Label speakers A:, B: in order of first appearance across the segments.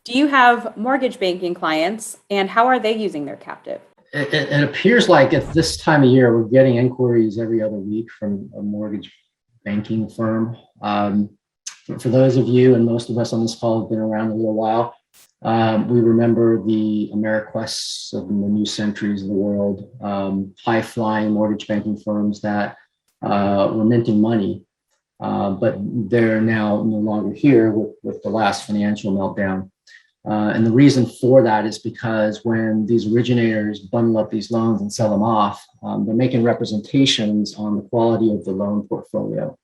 A: Do you have mortgage banking clients, and how are they using their captive?
B: It appears like at this time of year, we're getting inquiries every other week from a mortgage banking firm. For those of you, and most of us on this call have been around a little while, we remember the AmeriQuests of the New Centuries of the world, high-flying mortgage banking firms that were minting money, but they're now no longer here with the last financial meltdown. And the reason for that is because when these originators bundle up these loans and sell them off, they're making representations on the quality of the loan portfolio.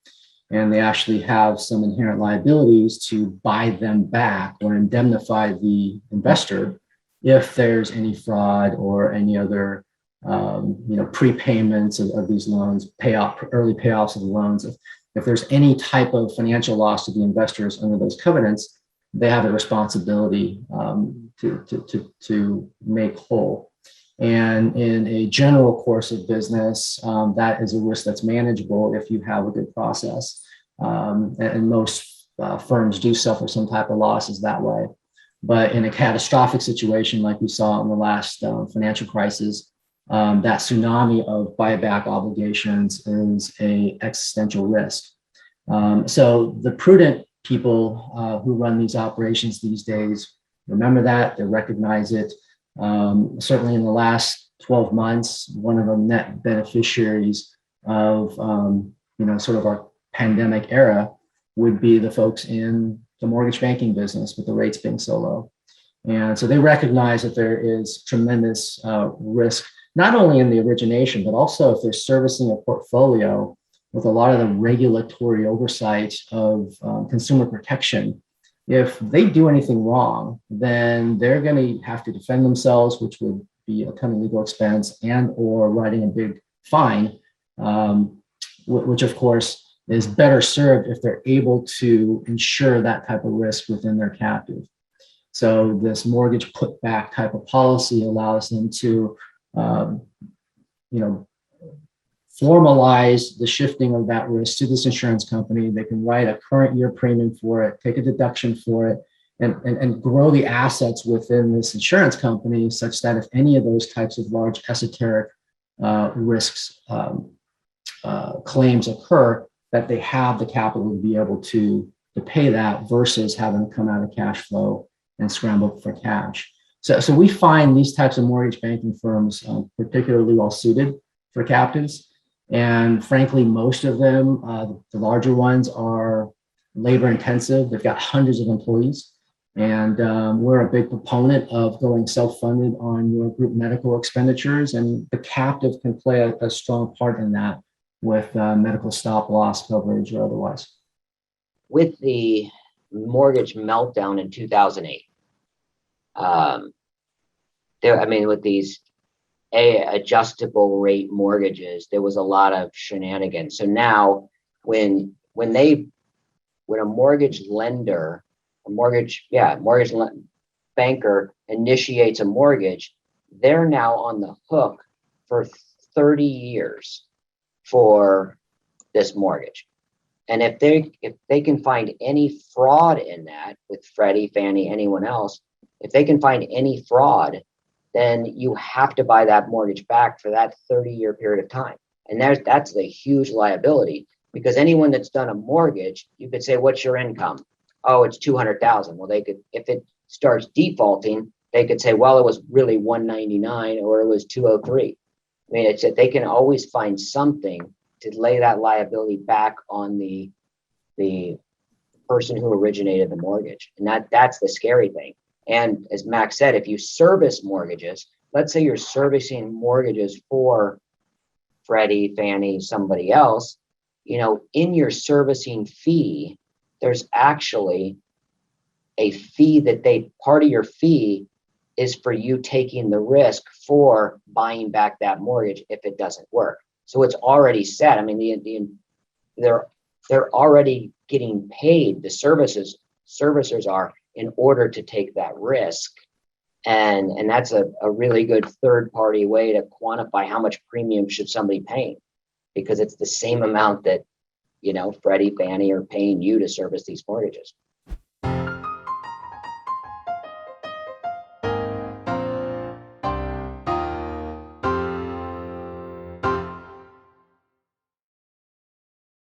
B: And they actually have some inherent liabilities to buy them back or indemnify the investor if there's any fraud or any other prepayments of these loans, early payoffs of the loans. If there's any type of financial loss to the investors under those covenants, they have a responsibility to make whole. And in a general course of business, that is a risk that's manageable if you have a good process. And most firms do suffer some type of losses that way. But in a catastrophic situation like we saw in the last financial crisis, that tsunami of buyback obligations is an existential risk. So the prudent people who run these operations these days remember that, they recognize it. Certainly in the last 12 months, one of the net beneficiaries of sort of our pandemic era would be the folks in the mortgage banking business with the rates being so low. And so they recognize that there is tremendous risk, not only in the origination, but also if they're servicing a portfolio with a lot of the regulatory oversight of consumer protection. If they do anything wrong, then they're going to have to defend themselves, which would be a ton of legal expense and or writing a big fine, which of course is better served if they're able to insure that type of risk within their captive. So this mortgage put-back type of policy allows them to, formalize the shifting of that risk to this insurance company. They can write a current year premium for it, take a deduction for it, and grow the assets within this insurance company such that if any of those types of large esoteric risks claims occur, that they have the capital to be able to pay that versus having to come out of cash flow and scramble for cash. So we find these types of mortgage banking firms particularly well suited for captives. And frankly, most of them, the larger ones, are labor intensive. They've got hundreds of employees. And we're a big proponent of going self-funded on your group medical expenditures. And the captive can play a strong part in that with medical stop loss coverage or otherwise.
C: With the mortgage meltdown in 2008, with these adjustable rate mortgages, there was a lot of shenanigans. So now when a mortgage lender, banker initiates a mortgage, they're now on the hook for 30 years for this mortgage. And if they can find any fraud in that with Freddie, Fannie, anyone else, if they can find any fraud, then you have to buy that mortgage back for that 30-year period of time. And that's a huge liability, because anyone that's done a mortgage, you could say, what's your income? Oh, it's $200,000. Well, they could, if it starts defaulting, they could say, well, it was really $199 or it was $203. I mean, it's that they can always find something to lay that liability back on the person who originated the mortgage. And that's the scary thing. And as Max said, if you service mortgages, let's say you're servicing mortgages for Freddie, Fannie, somebody else, in your servicing fee, there's actually a fee part of your fee is for you taking the risk for buying back that mortgage if it doesn't work. So it's already set. I mean, they're already getting paid. The servicers are, in order to take that risk. And that's a really good third-party way to quantify how much premium should somebody pay, because it's the same amount that, Freddie, Fannie are paying you to service these mortgages.